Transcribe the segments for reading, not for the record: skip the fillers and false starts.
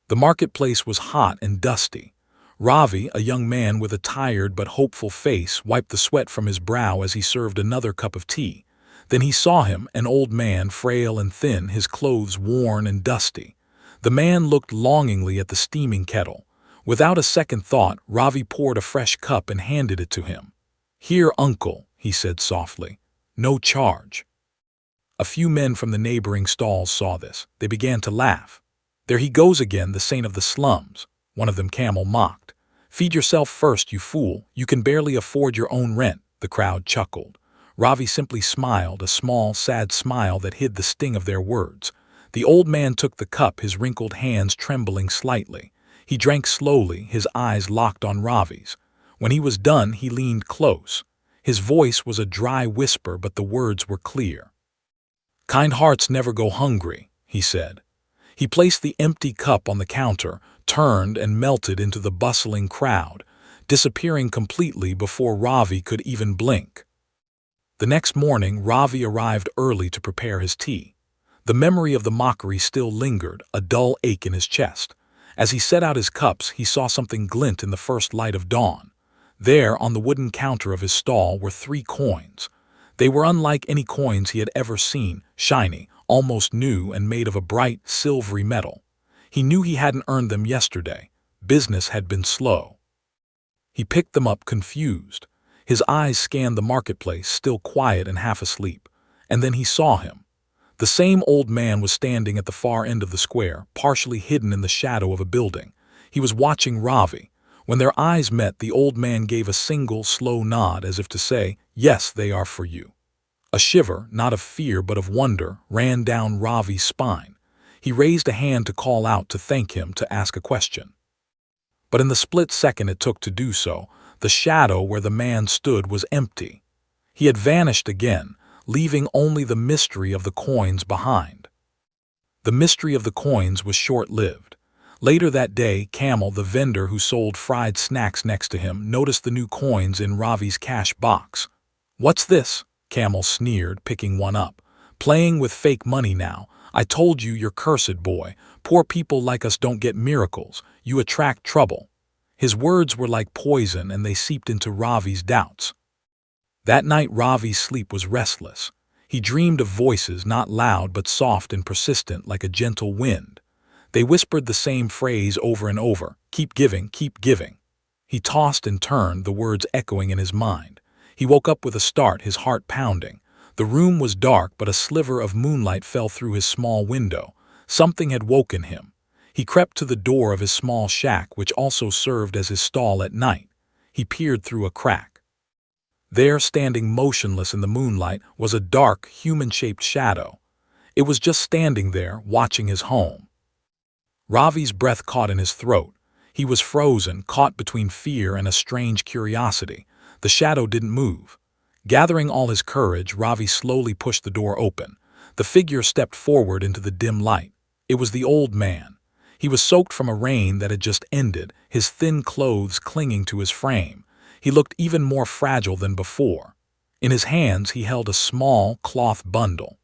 The marketplace was hot and dusty. Ravi, a young man with a tired but hopeful face, wiped the sweat from his brow as he served another cup of tea. Then he saw him, an old man, frail and thin, his clothes worn and dusty. The man looked longingly at the steaming kettle. Without a second thought, Ravi poured a fresh cup and handed it to him. "Here, uncle," he said softly. "No charge." A few men from the neighboring stalls saw this. They began to laugh. "There he goes again, the saint of the slums," one of them camel mocked. "Feed yourself first, you fool. You can barely afford your own rent," the crowd chuckled. Ravi simply smiled, a small, sad smile that hid the sting of their words. The old man took the cup, his wrinkled hands trembling slightly. He drank slowly, his eyes locked on Ravi's. When he was done, he leaned close. His voice was a dry whisper, but the words were clear. "Kind hearts never go hungry," he said. He placed the empty cup on the counter, turned and melted into the bustling crowd, disappearing completely before Ravi could even blink. The next morning, Ravi arrived early to prepare his tea. The memory of the mockery still lingered, a dull ache in his chest. As he set out his cups, he saw something glint in the first light of dawn. There, on the wooden counter of his stall, were 3 coins. They were unlike any coins he had ever seen, shiny, almost new, and made of a bright, silvery metal. He knew he hadn't earned them yesterday. Business had been slow. He picked them up, confused. His eyes scanned the marketplace, still quiet and half asleep. And then he saw him. The same old man was standing at the far end of the square, partially hidden in the shadow of a building. He was watching Ravi. When their eyes met, the old man gave a single, slow nod, as if to say, "Yes, they are for you." A shiver, not of fear but of wonder, ran down Ravi's spine. He raised a hand to call out, to thank him, to ask a question. But in the split second it took to do so, the shadow where the man stood was empty. He had vanished again, leaving only the mystery of the coins behind. The mystery of the coins was short-lived. Later that day, Camel, the vendor who sold fried snacks next to him, noticed the new coins in Ravi's cash box. "What's this?" Camel sneered, picking one up. "Playing with fake money now. I told you, you're cursed, boy. Poor people like us don't get miracles. You attract trouble." His words were like poison, and they seeped into Ravi's doubts. That night Ravi's sleep was restless. He dreamed of voices, not loud but soft and persistent, like a gentle wind. They whispered the same phrase over and over, "Keep giving, keep giving." He tossed and turned, the words echoing in his mind. He woke up with a start, his heart pounding. The room was dark, but a sliver of moonlight fell through his small window. Something had woken him. He crept to the door of his small shack, which also served as his stall at night. He peered through a crack. There, standing motionless in the moonlight, was a dark, human-shaped shadow. It was just standing there, watching his home. Ravi's breath caught in his throat. He was frozen, caught between fear and a strange curiosity. The shadow didn't move. Gathering all his courage, Ravi slowly pushed the door open. The figure stepped forward into the dim light. It was the old man. He was soaked from a rain that had just ended, his thin clothes clinging to his frame. He looked even more fragile than before. In his hands he held a small cloth bundle.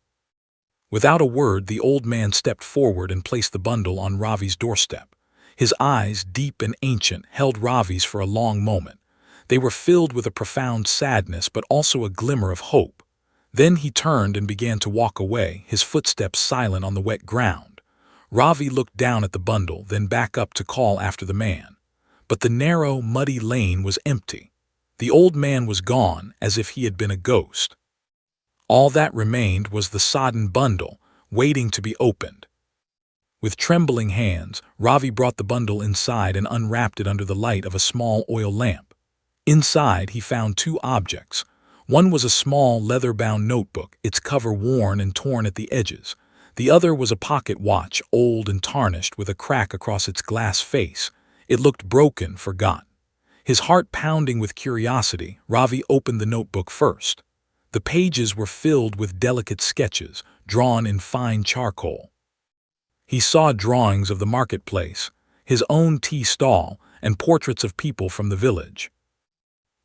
Without a word, the old man stepped forward and placed the bundle on Ravi's doorstep. His eyes, deep and ancient, held Ravi's for a long moment. They were filled with a profound sadness, but also a glimmer of hope. Then he turned and began to walk away, his footsteps silent on the wet ground. Ravi looked down at the bundle, then back up to call after the man. But the narrow, muddy lane was empty. The old man was gone, as if he had been a ghost. All that remained was the sodden bundle, waiting to be opened. With trembling hands, Ravi brought the bundle inside and unwrapped it under the light of a small oil lamp. Inside, he found 2 objects. One was a small, leather-bound notebook, its cover worn and torn at the edges. The other was a pocket watch, old and tarnished, with a crack across its glass face. It looked broken, forgotten. His heart pounding with curiosity, Ravi opened the notebook first. The pages were filled with delicate sketches, drawn in fine charcoal. He saw drawings of the marketplace, his own tea stall, and portraits of people from the village.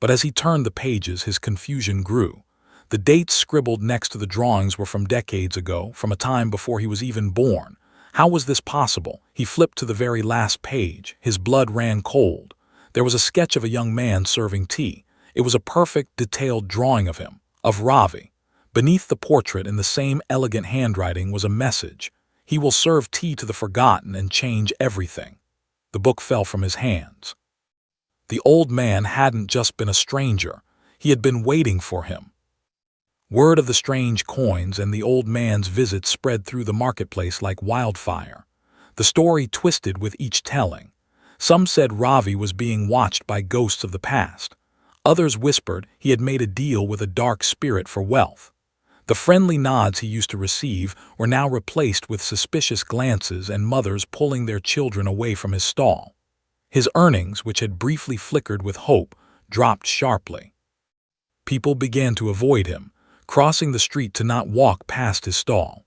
But as he turned the pages, his confusion grew. The dates scribbled next to the drawings were from decades ago, from a time before he was even born. How was this possible? He flipped to the very last page. His blood ran cold. There was a sketch of a young man serving tea. It was a perfect, detailed drawing of him, of Ravi. Beneath the portrait, in the same elegant handwriting, was a message. He will serve tea to the forgotten and change everything. The book fell from his hands. The old man hadn't just been a stranger. He had been waiting for him. Word of the strange coins and the old man's visit spread through the marketplace like wildfire. The story twisted with each telling. Some said Ravi was being watched by ghosts of the past. Others whispered he had made a deal with a dark spirit for wealth. The friendly nods he used to receive were now replaced with suspicious glances and mothers pulling their children away from his stall. His earnings, which had briefly flickered with hope, dropped sharply. People began to avoid him, crossing the street to not walk past his stall.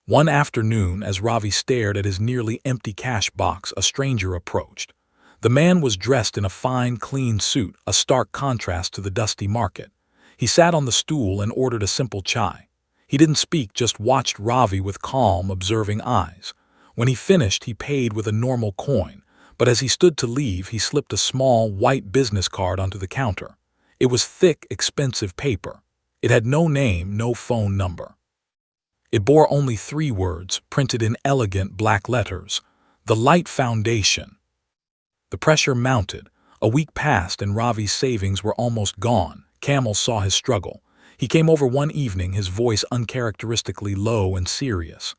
One afternoon, as Ravi stared at his nearly empty cash box, a stranger approached. The man was dressed in a fine, clean suit, a stark contrast to the dusty market. He sat on the stool and ordered a simple chai. He didn't speak, just watched Ravi with calm, observing eyes. When he finished, he paid with a normal coin, but as he stood to leave, he slipped a small, white business card onto the counter. It was thick, expensive paper. It had no name, no phone number. It bore only 3 words, printed in elegant black letters: The Light Foundation. The pressure mounted. A week passed and Ravi's savings were almost gone. Camel saw his struggle. He came over one evening, his voice uncharacteristically low and serious.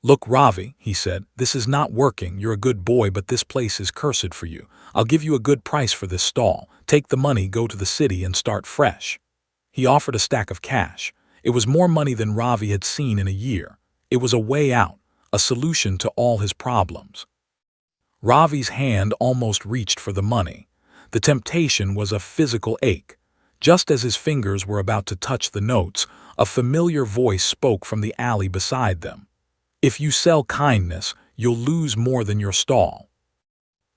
"Look, Ravi," he said, "this is not working. You're a good boy, but this place is cursed for you. I'll give you a good price for this stall. Take the money, go to the city, and start fresh." He offered a stack of cash. It was more money than Ravi had seen in a year. It was a way out, a solution to all his problems. Ravi's hand almost reached for the money. The temptation was a physical ache. Just as his fingers were about to touch the notes, a familiar voice spoke from the alley beside them. "If you sell kindness, you'll lose more than your stall."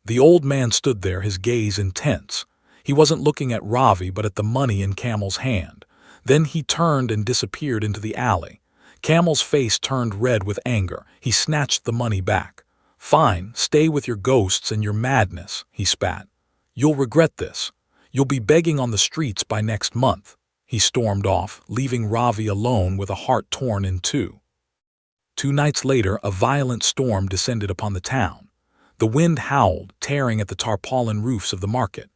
The old man stood there, his gaze intense. He wasn't looking at Ravi, but at the money in Camel's hand. Then he turned and disappeared into the alley. Camel's face turned red with anger. He snatched the money back. "Fine, stay with your ghosts and your madness," he spat. "You'll regret this. You'll be begging on the streets by next month." He stormed off, leaving Ravi alone with a heart torn in two. 2 nights later, a violent storm descended upon the town. The wind howled, tearing at the tarpaulin roofs of the market.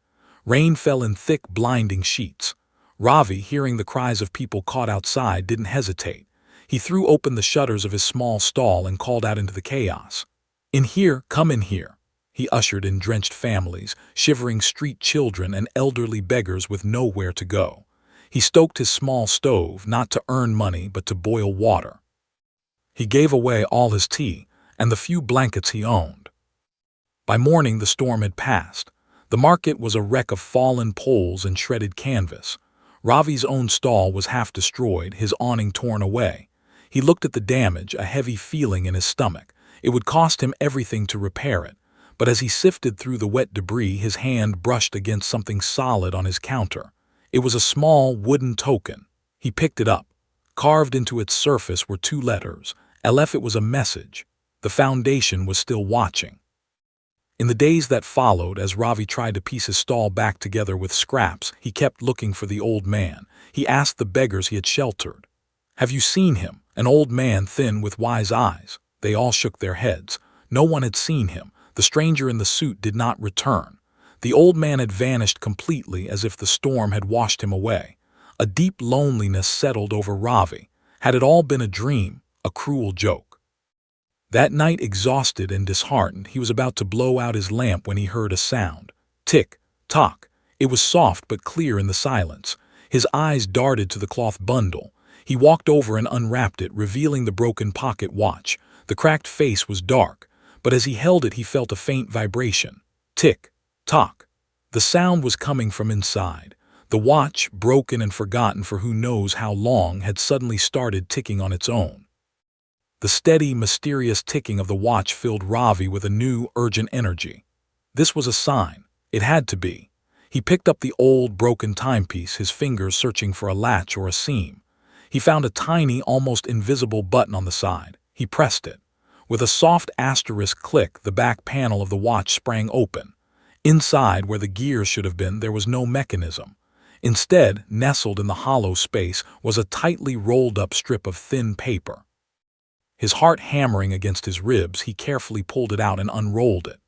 Rain fell in thick, blinding sheets. Ravi, hearing the cries of people caught outside, didn't hesitate. He threw open the shutters of his small stall and called out into the chaos. "In here, come in here." He ushered in drenched families, shivering street children, and elderly beggars with nowhere to go. He stoked his small stove, not to earn money, but to boil water. He gave away all his tea and the few blankets he owned. By morning, the storm had passed. The market was a wreck of fallen poles and shredded canvas. Ravi's own stall was half destroyed, his awning torn away. He looked at the damage, a heavy feeling in his stomach. It would cost him everything to repair it. But as he sifted through the wet debris, his hand brushed against something solid on his counter. It was a small wooden token. He picked it up. Carved into its surface were 2 letters. Aleph. It was a message. The foundation was still watching. In the days that followed, as Ravi tried to piece his stall back together with scraps, he kept looking for the old man. He asked the beggars he had sheltered, "Have you seen him?" An old man, thin, with wise eyes. They all shook their heads. No one had seen him. The stranger in the suit did not return. The old man had vanished completely, as if the storm had washed him away. A deep loneliness settled over Ravi. Had it all been a dream, a cruel joke? That night, exhausted and disheartened, he was about to blow out his lamp when he heard a sound. Tick, tock. It was soft but clear in the silence. His eyes darted to the cloth bundle. He walked over and unwrapped it, revealing the broken pocket watch. The cracked face was dark, but as he held it, he felt a faint vibration. Tick, tock. The sound was coming from inside. The watch, broken and forgotten for who knows how long, had suddenly started ticking on its own. The steady, mysterious ticking of the watch filled Ravi with a new, urgent energy. This was a sign. It had to be. He picked up the old, broken timepiece, his fingers searching for a latch or a seam. He found a tiny, almost invisible button on the side. He pressed it. With a soft asterisk click, the back panel of the watch sprang open. Inside, where the gears should have been, there was no mechanism. Instead, nestled in the hollow space, was a tightly rolled-up strip of thin paper. His heart hammering against his ribs, he carefully pulled it out and unrolled it.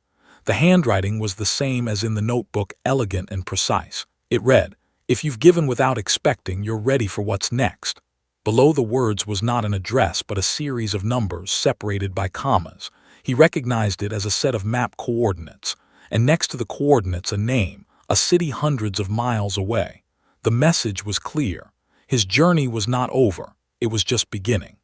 The handwriting was the same as in the notebook, elegant and precise. It read, "If you've given without expecting, you're ready for what's next." Below the words was not an address but a series of numbers separated by commas. He recognized it as a set of map coordinates, and next to the coordinates a name, a city hundreds of miles away. The message was clear. His journey was not over, it was just beginning.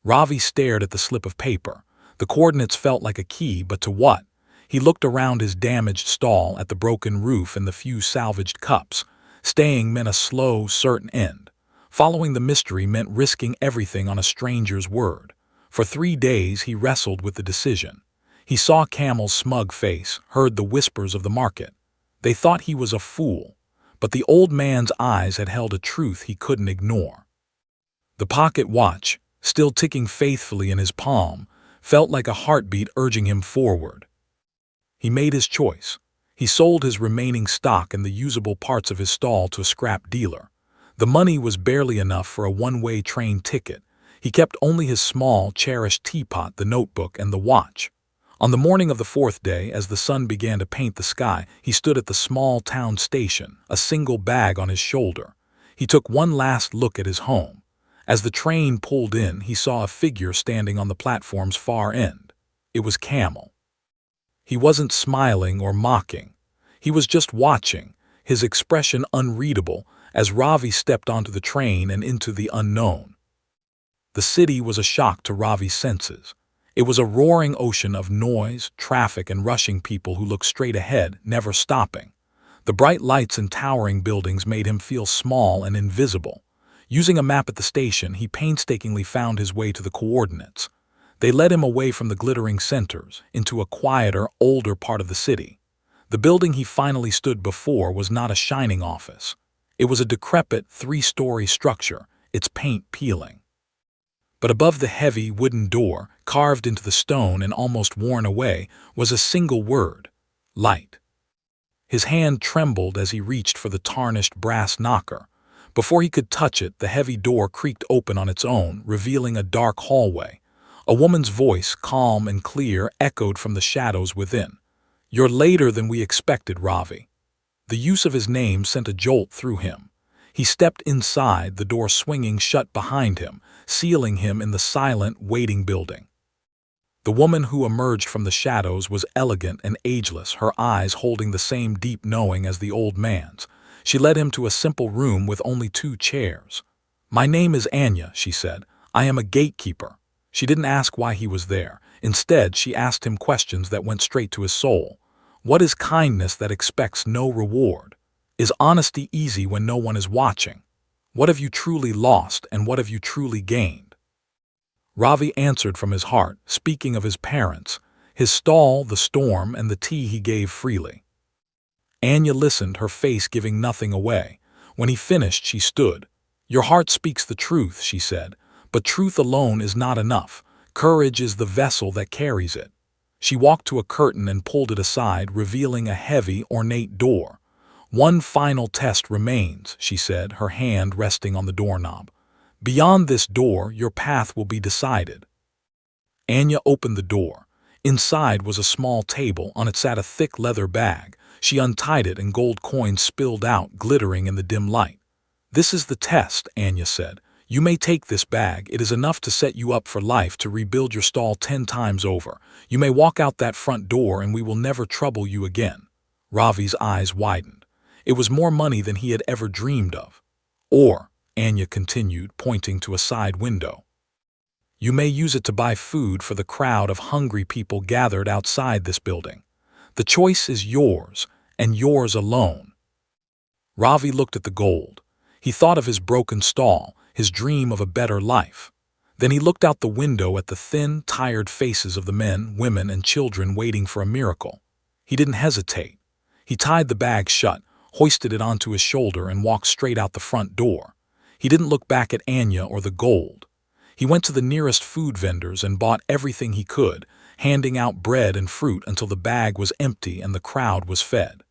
Ravi stared at the slip of paper. The coordinates felt like a key, but to what? He looked around his damaged stall at the broken roof and the few salvaged cups. Staying meant a slow, certain end. Following the mystery meant risking everything on a stranger's word. For 3 days he wrestled with the decision. He saw Camel's smug face, heard the whispers of the market. They thought he was a fool, but the old man's eyes had held a truth he couldn't ignore. The pocket watch, still ticking faithfully in his palm, felt like a heartbeat urging him forward. He made his choice. He sold his remaining stock and the usable parts of his stall to a scrap dealer. The money was barely enough for a one-way train ticket. He kept only his small, cherished teapot, the notebook, and the watch. On the morning of the 4th day, as the sun began to paint the sky, he stood at the small town station, a single bag on his shoulder. He took one last look at his home. As the train pulled in, he saw a figure standing on the platform's far end. It was Camel. He wasn't smiling or mocking. He was just watching, his expression unreadable, as Ravi stepped onto the train and into the unknown. The city was a shock to Ravi's senses. It was a roaring ocean of noise, traffic, and rushing people who looked straight ahead, never stopping. The bright lights and towering buildings made him feel small and invisible. Using a map at the station, he painstakingly found his way to the coordinates. They led him away from the glittering centers, into a quieter, older part of the city. The building he finally stood before was not a shining office. It was a decrepit, 3-story structure, its paint peeling. But above the heavy wooden door, carved into the stone and almost worn away, was a single word: light. His hand trembled as he reached for the tarnished brass knocker. Before he could touch it, the heavy door creaked open on its own, revealing a dark hallway. A woman's voice, calm and clear, echoed from the shadows within. "You're later than we expected, Ravi." The use of his name sent a jolt through him. He stepped inside, the door swinging shut behind him, sealing him in the silent, waiting building. The woman who emerged from the shadows was elegant and ageless, her eyes holding the same deep knowing as the old man's. She led him to a simple room with only 2 chairs. "My name is Anya," she said. "I am a gatekeeper." She didn't ask why he was there. Instead, she asked him questions that went straight to his soul. What is kindness that expects no reward? Is honesty easy when no one is watching? What have you truly lost, and what have you truly gained? Ravi answered from his heart, speaking of his parents, his stall, the storm, and the tea he gave freely. Anya listened, her face giving nothing away. When he finished, she stood. "Your heart speaks the truth," she said, "but truth alone is not enough. Courage is the vessel that carries it." She walked to a curtain and pulled it aside, revealing a heavy, ornate door. "One final test remains," she said, her hand resting on the doorknob. "Beyond this door, your path will be decided." Anya opened the door. Inside was a small table. On it sat a thick leather bag. She untied it and gold coins spilled out, glittering in the dim light. "This is the test," Anya said. "You may take this bag. It is enough to set you up for life, to rebuild your stall 10 times over. You may walk out that front door and we will never trouble you again." Ravi's eyes widened. It was more money than he had ever dreamed of. "Or," Anya continued, pointing to a side window, "you may use it to buy food for the crowd of hungry people gathered outside this building. The choice is yours, and yours alone." Ravi looked at the gold. He thought of his broken stall, his dream of a better life. Then he looked out the window at the thin, tired faces of the men, women, and children waiting for a miracle. He didn't hesitate. He tied the bag shut, hoisted it onto his shoulder, and walked straight out the front door. He didn't look back at Anya or the gold. He went to the nearest food vendors and bought everything he could, handing out bread and fruit until the bag was empty and the crowd was fed.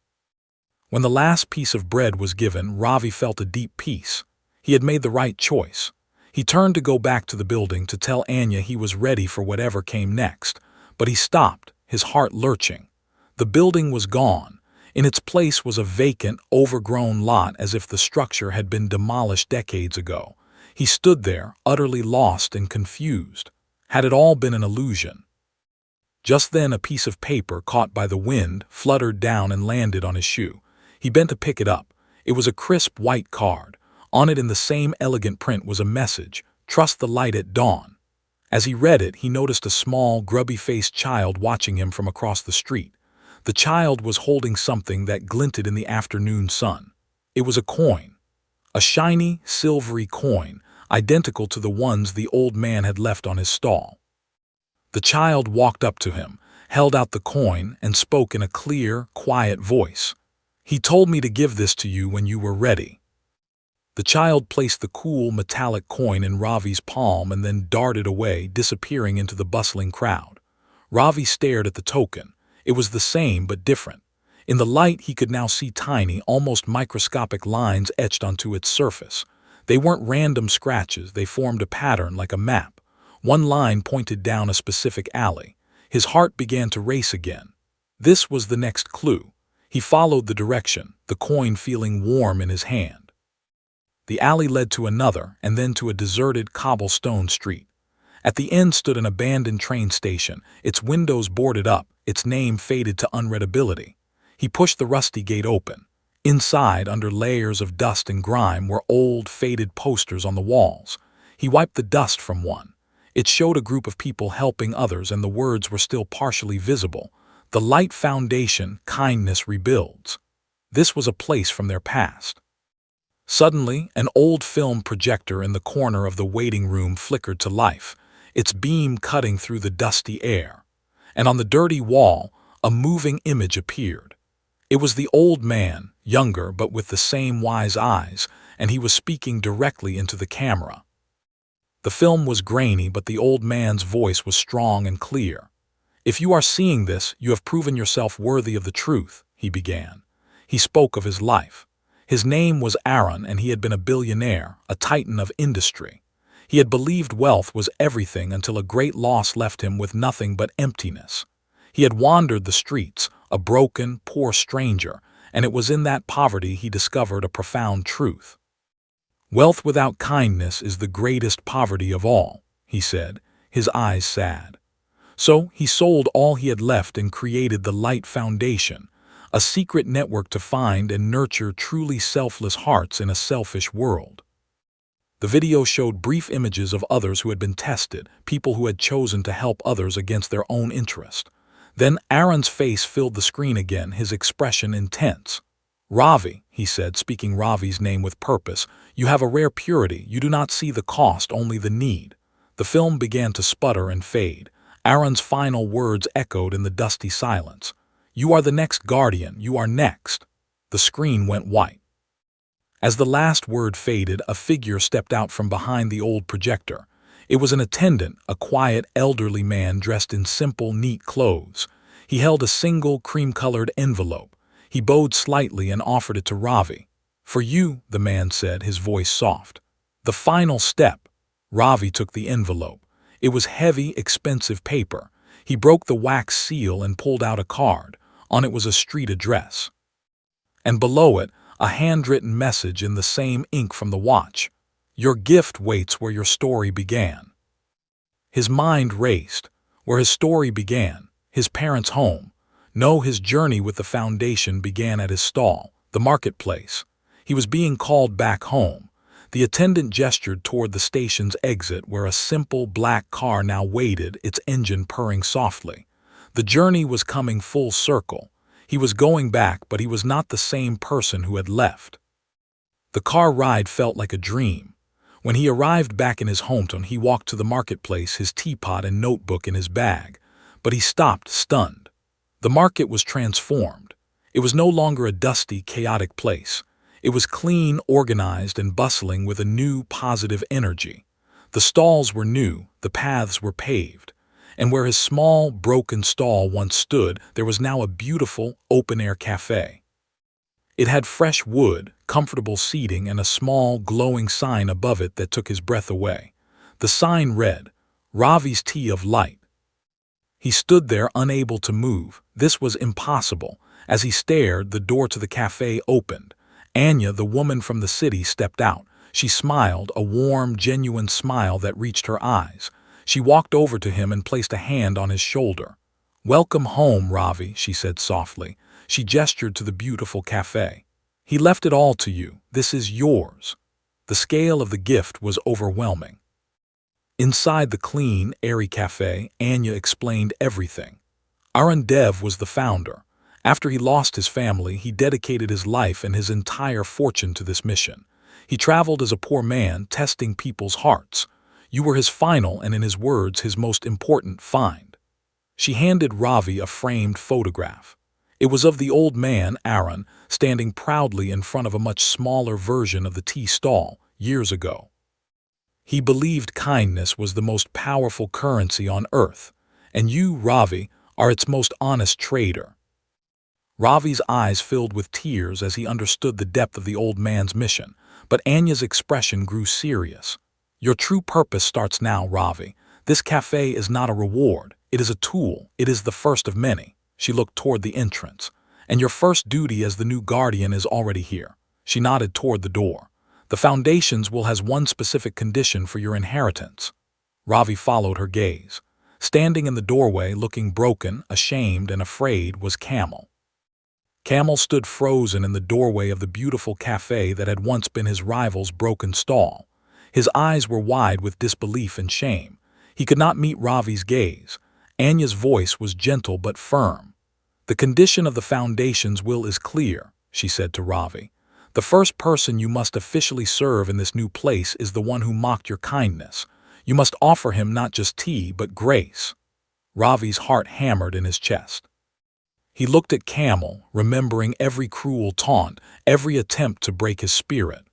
When the last piece of bread was given, Ravi felt a deep peace. He had made the right choice. He turned to go back to the building to tell Anya he was ready for whatever came next, but he stopped, his heart lurching. The building was gone. In its place was a vacant, overgrown lot as if the structure had been demolished decades ago. He stood there, utterly lost and confused. Had it all been an illusion? Just then a piece of paper caught by the wind fluttered down and landed on his shoe. He bent to pick it up. It was a crisp white card. On it in the same elegant print was a message, "Trust the light at dawn." As he read it, he noticed a small, grubby-faced child watching him from across the street. The child was holding something that glinted in the afternoon sun. It was a coin. A shiny, silvery coin, identical to the ones the old man had left on his stall. The child walked up to him, held out the coin, and spoke in a clear, quiet voice. "He told me to give this to you when you were ready." The child placed the cool, metallic coin in Ravi's palm and then darted away, disappearing into the bustling crowd. Ravi stared at the token. It was the same but different. In the light, he could now see tiny, almost microscopic lines etched onto its surface. They weren't random scratches, they formed a pattern like a map. One line pointed down a specific alley. His heart began to race again. This was the next clue. He followed the direction, the coin feeling warm in his hand. The alley led to another, and then to a deserted cobblestone street. At the end stood an abandoned train station, its windows boarded up, its name faded to unreadability. He pushed the rusty gate open. Inside, under layers of dust and grime, were old, faded posters on the walls. He wiped the dust from one. It showed a group of people helping others, and the words were still partially visible. "The Light Foundation, Kindness Rebuilds." This was a place from their past. Suddenly, an old film projector in the corner of the waiting room flickered to life, its beam cutting through the dusty air. And on the dirty wall, a moving image appeared. It was the old man, younger but with the same wise eyes, and he was speaking directly into the camera. The film was grainy, but the old man's voice was strong and clear. "If you are seeing this, you have proven yourself worthy of the truth," he began. He spoke of his life. His name was Aaron, and he had been a billionaire, a titan of industry. He had believed wealth was everything until a great loss left him with nothing but emptiness. He had wandered the streets, a broken, poor stranger, and it was in that poverty he discovered a profound truth. "Wealth without kindness is the greatest poverty of all," he said, his eyes sad. So he sold all he had left and created the Light Foundation, a secret network to find and nurture truly selfless hearts in a selfish world. The video showed brief images of others who had been tested, people who had chosen to help others against their own interest. Then Aaron's face filled the screen again, his expression intense. "Ravi," he said, speaking Ravi's name with purpose, "you have a rare purity. You do not see the cost, only the need." The film began to sputter and fade. Aaron's final words echoed in the dusty silence. "You are the next guardian. You are next." The screen went white. As the last word faded, a figure stepped out from behind the old projector. It was an attendant, a quiet, elderly man dressed in simple, neat clothes. He held a single, cream-colored envelope. He bowed slightly and offered it to Ravi. "For you," the man said, his voice soft. "The final step." Ravi took the envelope. It was heavy, expensive paper. He broke the wax seal and pulled out a card. On it was a street address. And below it, a handwritten message in the same ink from the watch. "Your gift waits where your story began." His mind raced. Where his story began, his parents' home. No, his journey with the foundation began at his stall, the marketplace. He was being called back home. The attendant gestured toward the station's exit, where a simple black car now waited, its engine purring softly. The journey was coming full circle. He was going back, but he was not the same person who had left. The car ride felt like a dream. When he arrived back in his hometown, he walked to the marketplace, his teapot and notebook in his bag. But he stopped, stunned. The market was transformed. It was no longer a dusty, chaotic place. It was clean, organized, and bustling with a new, positive energy. The stalls were new, the paths were paved, and where his small, broken stall once stood, there was now a beautiful, open-air cafe. It had fresh wood, comfortable seating, and a small, glowing sign above it that took his breath away. The sign read, "Ravi's Tea of Light." He stood there unable to move. This was impossible. As he stared, the door to the cafe opened. Anya, the woman from the city, stepped out. She smiled, a warm, genuine smile that reached her eyes. She walked over to him and placed a hand on his shoulder. "Welcome home, Ravi," she said softly. She gestured to the beautiful cafe. "He left it all to you. This is yours." The scale of the gift was overwhelming. Inside the clean, airy cafe, Anya explained everything. Arun Dev was the founder. After he lost his family, he dedicated his life and his entire fortune to this mission. He traveled as a poor man, testing people's hearts. You were his final and, in his words, his most important find. She handed Ravi a framed photograph. It was of the old man, Arun, standing proudly in front of a much smaller version of the tea stall, years ago. He believed kindness was the most powerful currency on earth, and you, Ravi, are its most honest trader. Ravi's eyes filled with tears as he understood the depth of the old man's mission, but Anya's expression grew serious. "Your true purpose starts now, Ravi. This cafe is not a reward. It is a tool. It is the first of many." She looked toward the entrance. "And your first duty as the new guardian is already here." She nodded toward the door. "The Foundations will has one specific condition for your inheritance." Ravi followed her gaze. Standing in the doorway, looking broken, ashamed, and afraid, was Camel. Camel stood frozen in the doorway of the beautiful cafe that had once been his rival's broken stall. His eyes were wide with disbelief and shame. He could not meet Ravi's gaze. Anya's voice was gentle but firm. "The condition of the Foundation's will is clear," she said to Ravi. "The first person you must officially serve in this new place is the one who mocked your kindness. You must offer him not just tea, but grace." Ravi's heart hammered in his chest. He looked at Camel, remembering every cruel taunt, every attempt to break his spirit.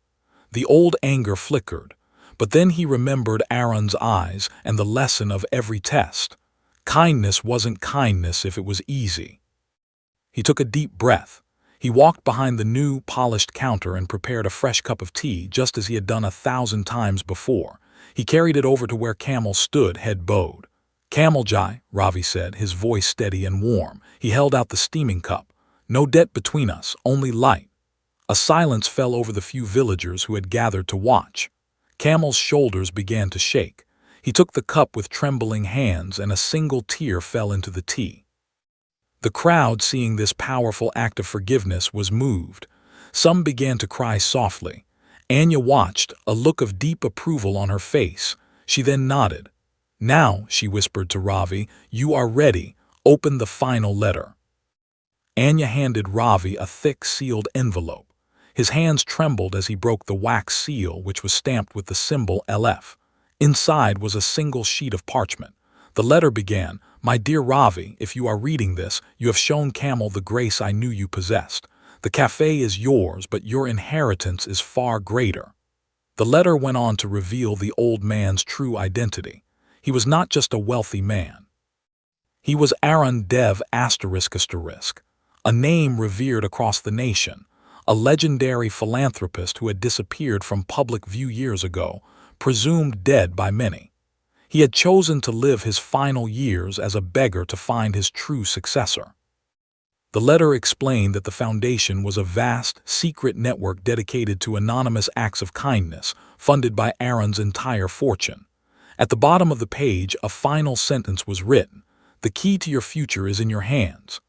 The old anger flickered, but then he remembered Arun's eyes and the lesson of every test. Kindness wasn't kindness if it was easy. He took a deep breath. He walked behind the new, polished counter and prepared a fresh cup of tea, just as he had done 1,000 times before. He carried it over to where Camel stood, head bowed. "Camel Jai," Ravi said, his voice steady and warm. He held out the steaming cup. "No debt between us, only light." A silence fell over the few villagers who had gathered to watch. Camel's shoulders began to shake. He took the cup with trembling hands, and a single tear fell into the tea. The crowd, seeing this powerful act of forgiveness, was moved. Some began to cry softly. Anya watched, a look of deep approval on her face. She then nodded. "Now," she whispered to Ravi, "you are ready. Open the final letter." Anya handed Ravi a thick, sealed envelope. His hands trembled as he broke the wax seal, which was stamped with the symbol LF. Inside was a single sheet of parchment. The letter began, "My dear Ravi, if you are reading this, you have shown Camel the grace I knew you possessed. The cafe is yours, but your inheritance is far greater." The letter went on to reveal the old man's true identity. He was not just a wealthy man. He was Arun Dev ***, a name revered across the nation, a legendary philanthropist who had disappeared from public view years ago, presumed dead by many. He had chosen to live his final years as a beggar to find his true successor. The letter explained that the Foundation was a vast, secret network dedicated to anonymous acts of kindness, funded by Arun's entire fortune. At the bottom of the page, a final sentence was written: "The key to your future is in your hands."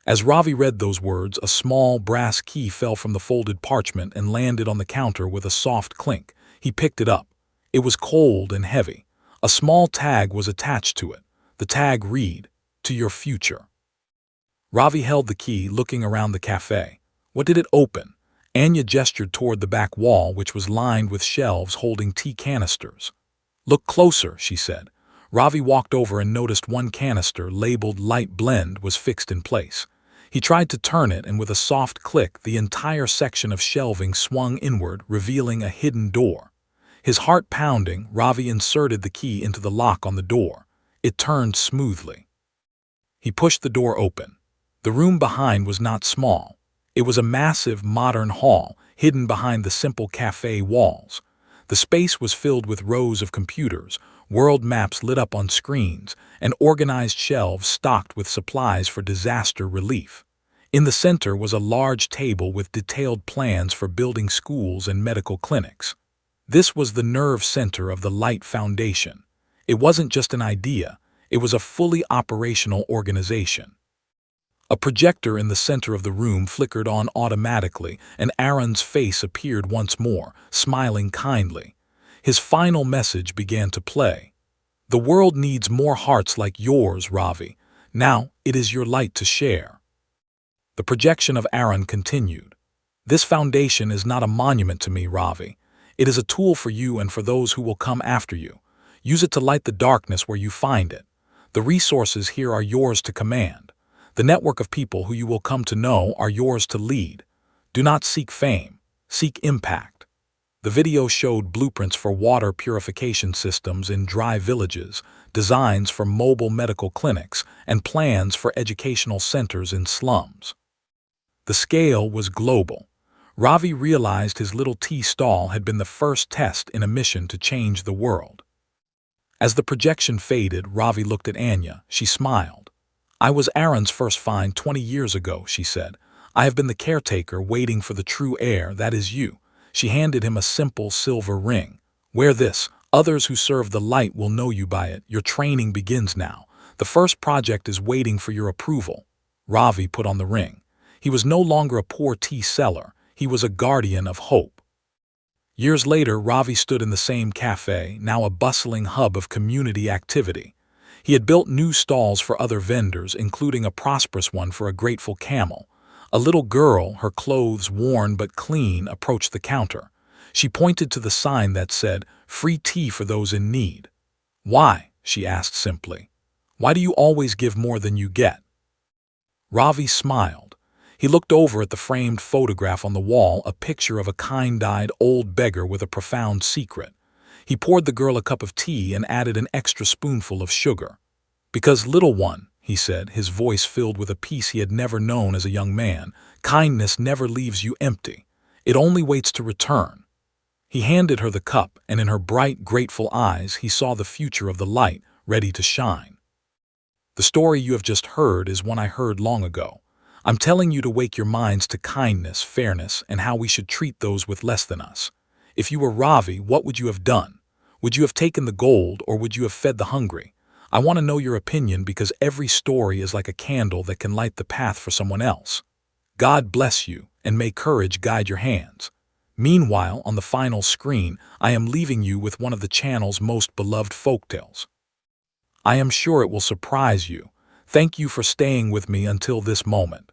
As Ravi read those words, a small brass key fell from the folded parchment and landed on the counter with a soft clink. He picked it up. It was cold and heavy. A small tag was attached to it. The tag read, "To your future." Ravi held the key, looking around the cafe. What did it open? Anya gestured toward the back wall, which was lined with shelves holding tea canisters. "Look closer," she said. Ravi walked over and noticed one canister, labeled Light Blend, was fixed in place. He tried to turn it, and with a soft click, the entire section of shelving swung inward, revealing a hidden door. His heart pounding, Ravi inserted the key into the lock on the door. It turned smoothly. He pushed the door open. The room behind was not small. It was a massive, modern hall, hidden behind the simple cafe walls. The space was filled with rows of computers, world maps lit up on screens, and organized shelves stocked with supplies for disaster relief. In the center was a large table with detailed plans for building schools and medical clinics. This was the nerve center of the Light Foundation. It wasn't just an idea, it was a fully operational organization. A projector in the center of the room flickered on automatically, and Aaron's face appeared once more, smiling kindly. His final message began to play. The world needs more hearts like yours, Ravi. Now it is your light to share. The projection of Aaron continued. This foundation is not a monument to me, Ravi. It is a tool for you and for those who will come after you. Use it to light the darkness where you find it. The resources here are yours to command. The network of people who you will come to know are yours to lead. Do not seek fame, seek impact. The video showed blueprints for water purification systems in dry villages, designs for mobile medical clinics, and plans for educational centers in slums. The scale was global. Ravi realized his little tea stall had been the first test in a mission to change the world. As the projection faded, Ravi looked at Anya. She smiled. I was Aaron's first find 20 years ago, she said. I have been the caretaker waiting for the true heir, that is you. She handed him a simple silver ring. Wear this. Others who serve the light will know you by it. Your training begins now. The first project is waiting for your approval. Ravi put on the ring. He was no longer a poor tea seller. He was a guardian of hope. Years later, Ravi stood in the same cafe, now a bustling hub of community activity. He had built new stalls for other vendors, including a prosperous one for a grateful camel. A little girl, her clothes worn but clean, approached the counter. She pointed to the sign that said, "Free tea for those in need." "Why?" she asked simply. "Why do you always give more than you get?" Ravi smiled. He looked over at the framed photograph on the wall, a picture of a kind-eyed old beggar with a profound secret. He poured the girl a cup of tea and added an extra spoonful of sugar. "Because, little one," he said, his voice filled with a peace he had never known as a young man, "kindness never leaves you empty. It only waits to return." He handed her the cup, and in her bright, grateful eyes he saw the future of the light, ready to shine. The story you have just heard is one I heard long ago. I'm telling you to wake your minds to kindness, fairness, and how we should treat those with less than us. If you were Ravi, what would you have done? Would you have taken the gold, or would you have fed the hungry? I want to know your opinion, because every story is like a candle that can light the path for someone else. God bless you, and may courage guide your hands. Meanwhile, on the final screen, I am leaving you with one of the channel's most beloved folktales. I am sure it will surprise you. Thank you for staying with me until this moment.